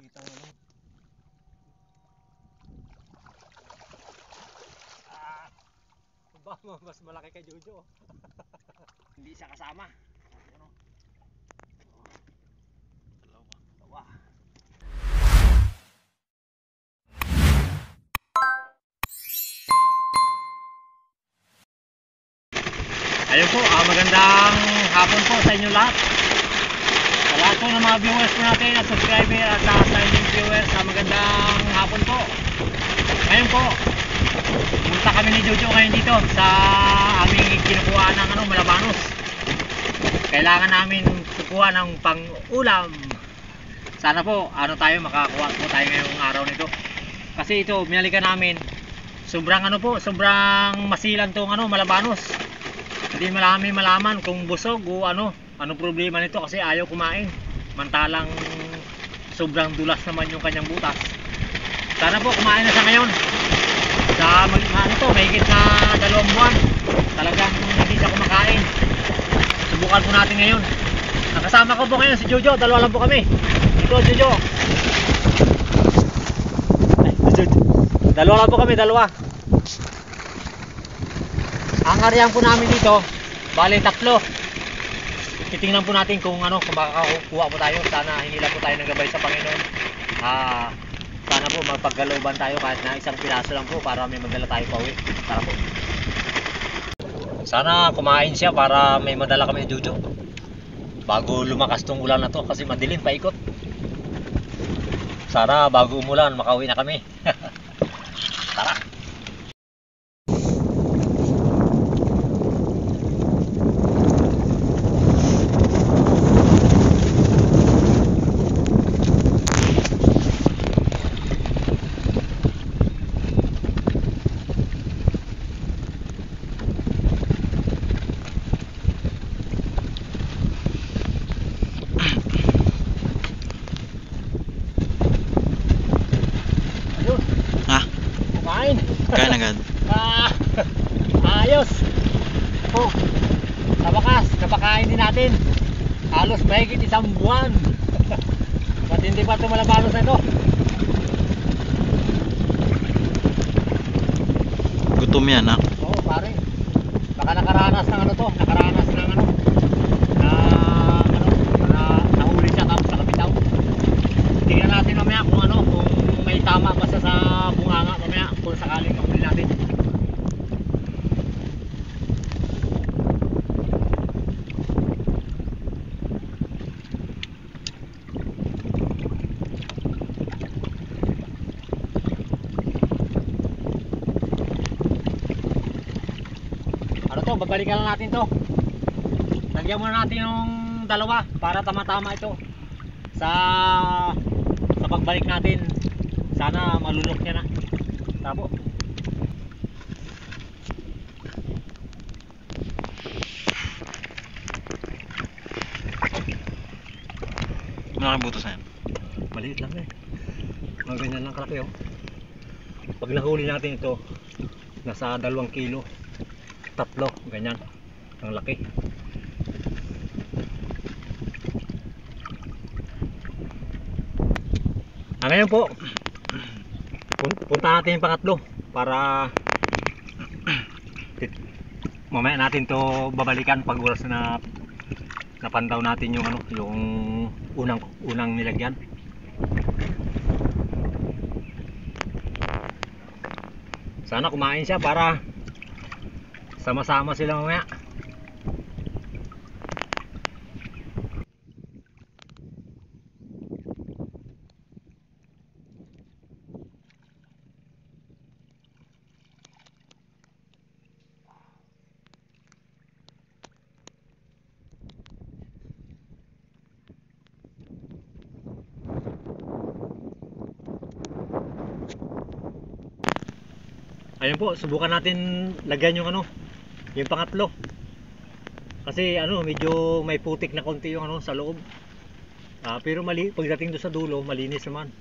Kita mo lang. Mas malaki kay Jojo. Hindi siya kasama. Ano? Dalawa. Ayun po, magandang hapon po sa inyo lahat. Sa lahat po ng mga viewers po natin at subscriber at silent viewers, magandang hapon po. Ngayon po, punta kami ni Jojo ngayon dito sa aming kinukuha ng Malabanos. Kailangan namin kukuha ng pang-ulam. Sana po tayo makakuha po tayo ngayong araw nito. Kasi ito binalikan namin. Sobrang sobrang masilan tong Malabanos. Hindi malaman kung busog o ano problema nito kasi ayaw kumain. Mantalang sobrang dulas naman yung kanyang butas. Sana po kumain na siya ngayon. Sa mahigit na 2 buwan. Talagang hindi siya kumakain. Subukan po natin ngayon. Nakasama ko po ngayon si Jojo. Dalawa lang po kami. Ito Jojo. Dalawa lang po kami, dalawa. Ang harian po namin dito, bali 3. Titingnan po natin kung makakakuha po tayo. Sana hindi lang po tayo naggabay sa Panginoon. Sana po magpagkalooban tayo kahit na 1 piraso lang po para may madala tayo pa uwi. Tara po. Sana kumain siya para may madala kami ni Jojo. Bago lumakas tong ulan na to kasi madilim paikot. Sana bago umulan makauwi na kami. Tara. Kaya na agad. Ayos. Oh, sa wakas, napakain din natin. Halos mahigit 1 buwan. Ba't hindi pa ito Malabanos na ito? Gutom yan ha? Oo pare. Baka nakaranas ng nakaranas ng nahuli siya tapos nakabitaw. Tingnan natin mamaya kung kung may tama basta sa bunganga mamaya kung sakaling mahuli natin. Babalikan lang natin to. Lagyan muna natin yung 2 para tama-tama ito sa pagbalik natin. Sana malunok niya na. Tabo. Malaking butas na yan. Maliit lang eh. Mga ganyan lang kalaki oh. Pag nahuli natin ito nasa 2 kilo. 3, ganyan. Ang laki. Ngayon po punta natin yung pangatlo para mamaya natin to babalikan pag oras na napantaw natin yung yung unang nilagyan. Sana kumain siya para sama-sama sila mamaya. Ayun po, subukan natin lagyan yung yung pangatlo. Kasi medyo may putik na konti yung sa loob. Pero pagdating doon sa dulo, malinis naman.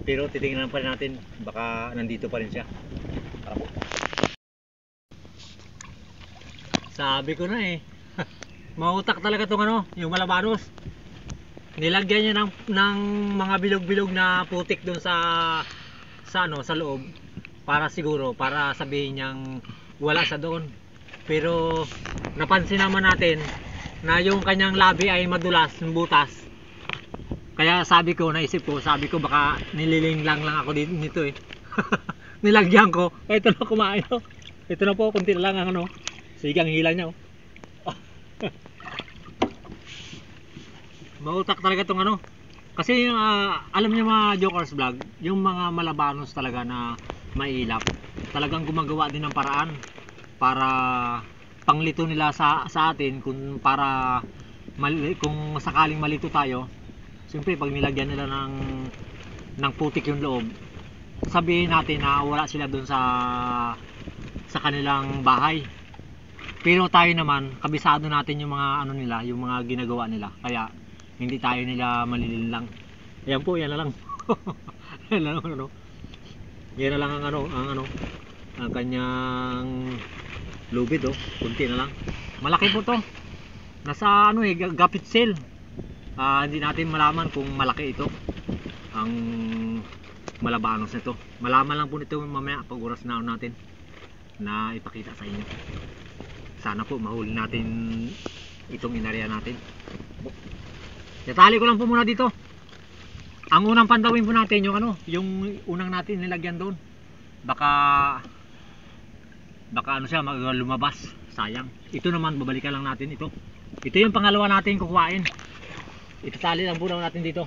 Pero titingnan pa rin natin, baka nandito pa rin siya. Sabi ko na eh. Mautak talaga tong yung Malabanos. nilagyan niya ng mga bilog-bilog na putik doon sa loob para siguro para sabihin niyang wala sa doon. Pero napansin naman natin na yung kanyang labi ay madulas, butas. Kaya naisip ko baka nililinglang lang ako nito eh. Nilagyan ko. Ito na kumain oh. Ito na po, kunti na lang ang sigang hila niya oh. Mautak talaga tong kasi alam niyo mga Jokers Vlog, yung mga malabanos talaga na mailap, talagang gumagawa din ng paraan para panglito nila sa atin kung sakaling malito tayo. Siyempre pag nilagyan nila ng putik yung loob, sabihin natin na wala sila doon sa kanilang bahay. Pero tayo naman, kabisado natin yung mga nila, yung mga ginagawa nila. Kaya hindi tayo nila malilinlang. Ayan po, yan na lang. Yan na lang Yan na lang ang kanyang lubid oh. Kunti na lang. Malaki po to. Nasa gapit sale. Hindi natin malaman kung malaki ito. Ang malabanos nito. Malaman lang po nito mamaya pag oras na natin na ipakita sa inyo. Sana po mahuli natin itong inarya natin. Natali ko lang po muna dito. Ang unang pandawin po natin yung unang natin nilagyan doon. Baka siya lumabas. Sayang. Ito naman babalikan lang natin ito. Ito yung pangalawa natin kukuhain. Itatali lang po natin dito.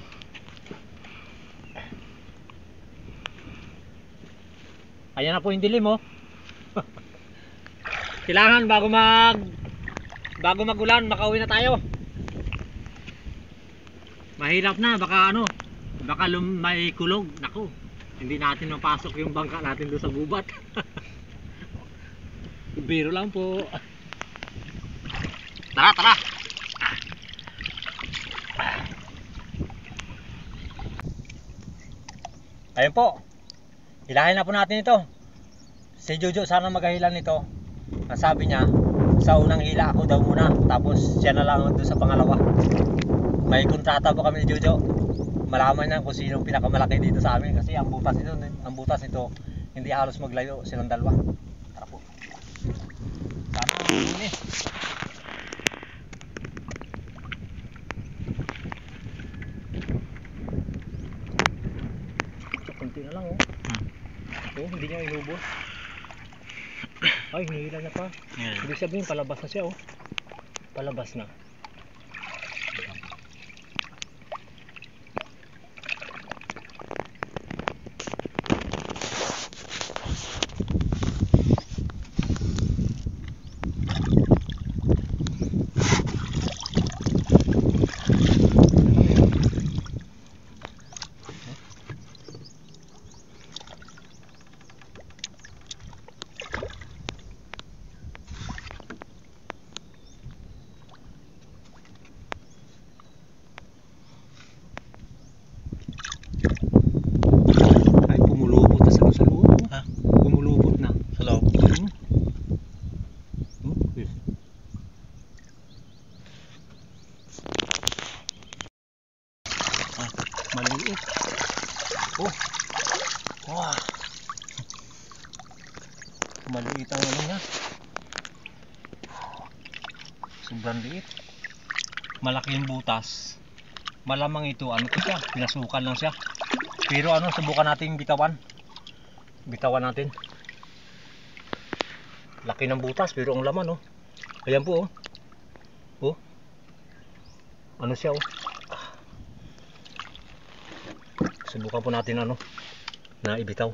Ayan na po yung dilim oh. Kailangan bago magulan makauwi na tayo. Mahirap na baka may kulog. Naku, hindi natin mapasok yung bangka natin doon sa gubat. Biro lang po. Tara. Ayun po. Hilahin na po natin ito. Si Jojo sana maghahilan nito. Ang sabi niya, sa unang hila ako daw muna, tapos siya na lang doon sa pangalawa. May kontrata po kami ni Jojo. Malaman niya kung sino pinakamalaki dito sa amin kasi ang butas nito hindi halos maglayo silang dalawa. Tara po. Sana huli. Kunti na lang oh. Oh, hindi niya inubos. Ay, hinihila na pa. Yeah. Ibig sabihin, palabas na siya oh. Palabas na. Maliit. Oh. Wow. Maliit ang niya. Sobrang liit. Malaki yung butas. Malamang ito, siya? Pinasukan lang siya. Pero subukan natin bitawan. Bitawan natin. Laki ng butas, pero ang laman, oh. Ayan po, oh. Oh. Siya, oh. Subukan po natin na ibitaw.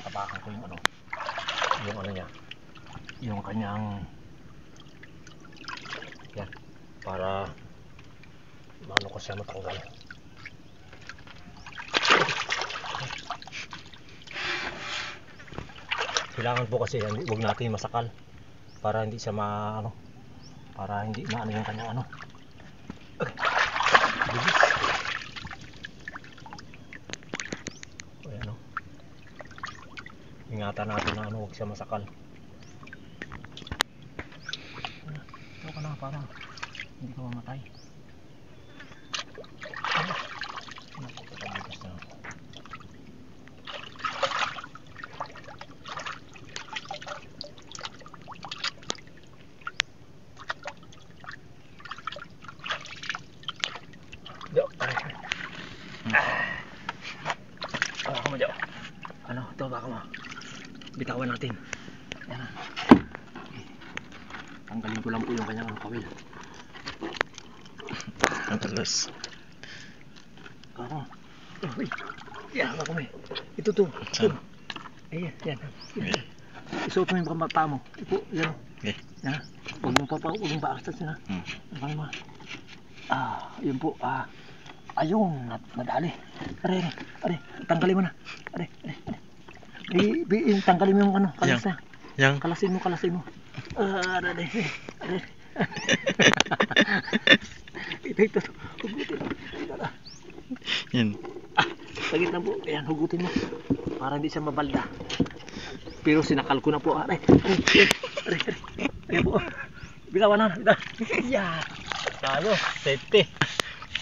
Tapakan ko yung niya, yung kanyang yan, para maano ko siya matanggal. Kailangan po kasi huwag natin masakal para hindi siya para hindi maano yung kanyang ano. Bilis. Ayan o. Ingatan natin na huwag siya masakal. Ito ka na parang hindi ka mamatay. Jo, baka mo, Jo. Ano, ito baka mo. Bitawan natin. Yan. Tanggalin ko lang po yung kanyang kawil. Ang talas. Ako. Uy. Yan, baka mo. Ito to. Saan? Ayan, yan. Isuot mo yung mata mo. Ipo, yan. Okay. Yan. Huwag mong paastas yun ha. Baka mo. Yun po. Ayun, nadali. Are, tanggalin mo na. Are. Tanggalin mo yung ano, kalas na. Yang. Kalasin mo. Are. Ito. Hugutin. Ito na. Yan. Sagit na po. Ayan, hugutin mo. Para hindi siya mabalda. Pero sinakal ko na po. Are. Ayan po. Bitawan na. Yan. Tayo, safety.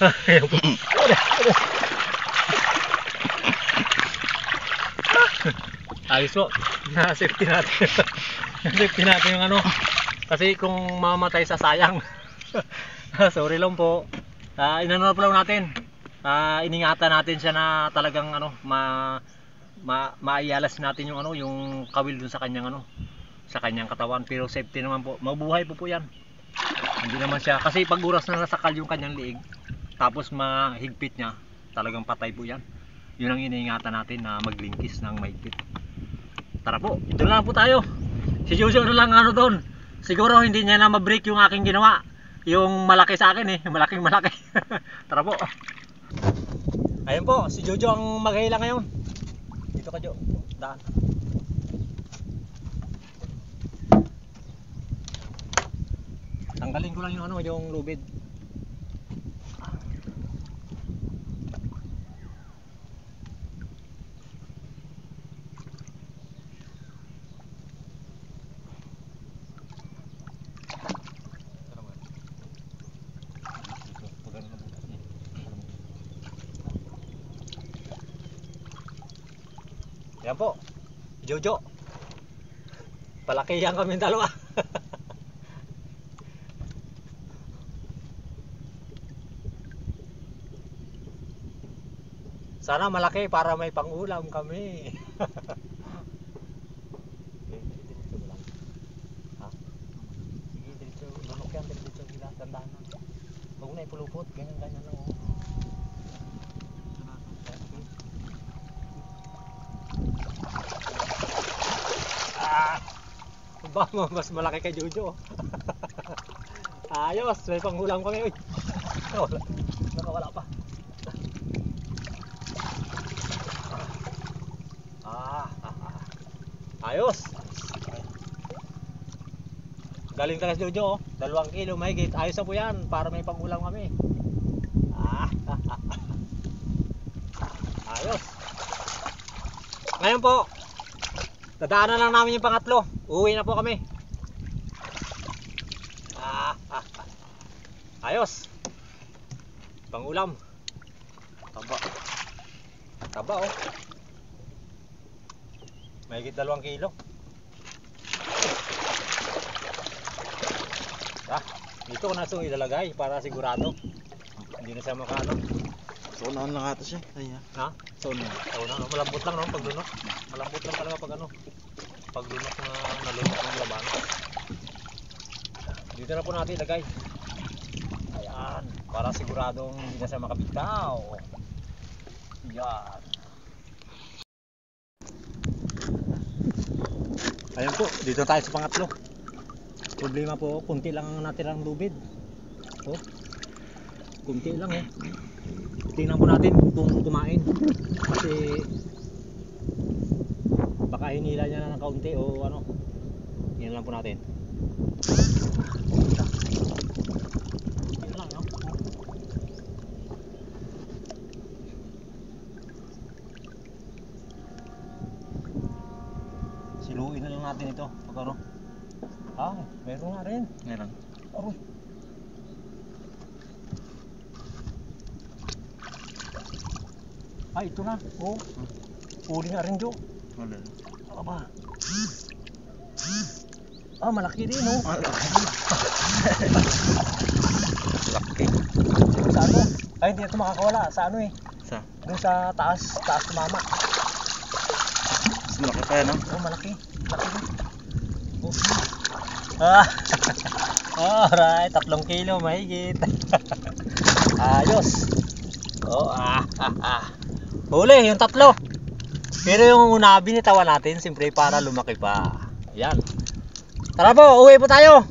Ayan po. Ayos po. Na-safety natin. Na-safety natin yung ano. Kasi kung mamatay sa sayang. Sorry lang po. Inano po lang natin. Iningatan natin siya na talagang ano, maialas natin yung ano, yung kawil dun sa kanyang ano, sa kanyang katawan. Pero safety naman po. Mabuhay po yan. Hindi naman siya, kasi pag oras na nasakal yung kanyang liig, tapos mahigpit niya, talagang patay po yan. Yun ang iniingatan natin na maglingkis ng mahigpit. Tara po, ito na lang po tayo. Si Jojo na lang ano doon. Siguro hindi niya na ma-break yung aking ginawa. Yung malaki sa akin malaking malaki. Tara po. Ayun po, si Jojo ang maghihila ngayon. Dito ka Jo, daan. Tanggalin ko lang yung ano, yung lubid. Yan po, Jojo. Palakihan kami dalawa. Sana malaki para may pangulam kami. Diretso mo lang. Ha? Sige, diretso. Lunok yan, diretso nila. Tandaan na. Huwag na ipulupot. Ganyan lang. Oh. Mas malaki kay Jojo. Ayos, may pangulam kami. Uy. Nakawala pa. Ayos. Galing talaga si Jojo, 2 kilo mahigit. Ayos na po yan para may pangulam kami. Ayos. Ngayon po, dadaanan lang namin yung pangatlo. Uwi na po kami. Ayos. Pangulam. Taba oh. Mahigit 2 kilo. Dito ko na itong ilalagay para sigurado. Hindi na siya makano. So, unahan lang ata siya. Ayan. Ha? So, malambot lang no, pag lunok. Malambot lang talaga pag ano. Pag lunok na nalunok ng laban. Dito na po natin ilagay. Ayan. Para siguradong hindi na siya makabitaw. Yan. Ayan po, dito tayo sa pangatlo. Problema po, kunti lang ang natirang lubid. Oh, kunti lang Tingnan po natin kung kumain. Kasi baka baka hinila niya na ng kaunti o ano. Yan lang po natin. Yan lang, no? Siluin na lang natin ito. Pagkaro. Ah, meron nga rin. Meron. Aroy. Ay, ito na. Oh. Huli na rin, Jo. Wala. Aba. Ah, malaki din, oh. Laki. Sa ano? Ay, hindi ito makakawala. Sa ano eh? Sa? Doon sa taas. Taas tumama. Mas malaki pa yan, no? Oh, malaki. Malaki din. Oh. Ah. Alright, 3 kilo mahigit. Ayos. Oh, huli, yung 3. Pero yung una binitawan natin, siyempre para lumaki pa. Yan. Tara po, uwi po tayo.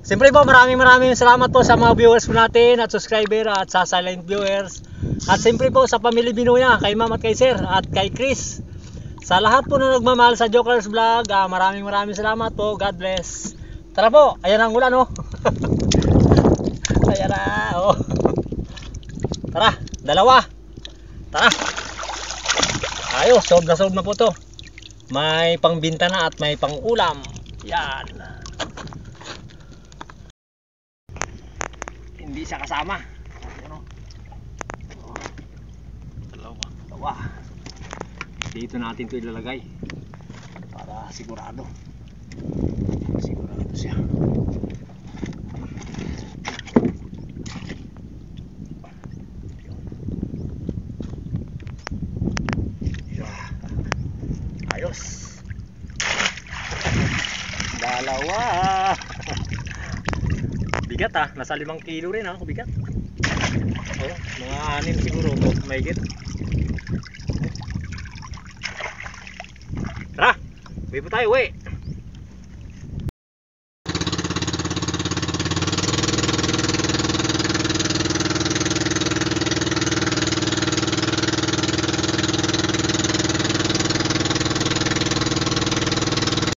Siyempre po, maraming salamat po sa mga viewers po natin at subscriber at sa silent viewers. At siyempre po sa pamilya Binuya, kay Ma'am at kay Sir at kay Chris. Sa lahat po na nagmamahal sa Jokers Vlog, maraming salamat po. God bless. Tara po, ayan ang ulan, oh. Ayan na, oh. Tara, 2. Tara. Ayos, sold na po to. May pangbinta na at may pang-ulam. Yan. Hindi siya kasama. Ayan, oh. Dalawa. Dito natin ito ilalagay para sigurado siya. Ayos. 2. Bigat nasa 5 kilo rin bigat. Oh, mga 6 siguro may higit. Tara, uwi po tayo, uwi.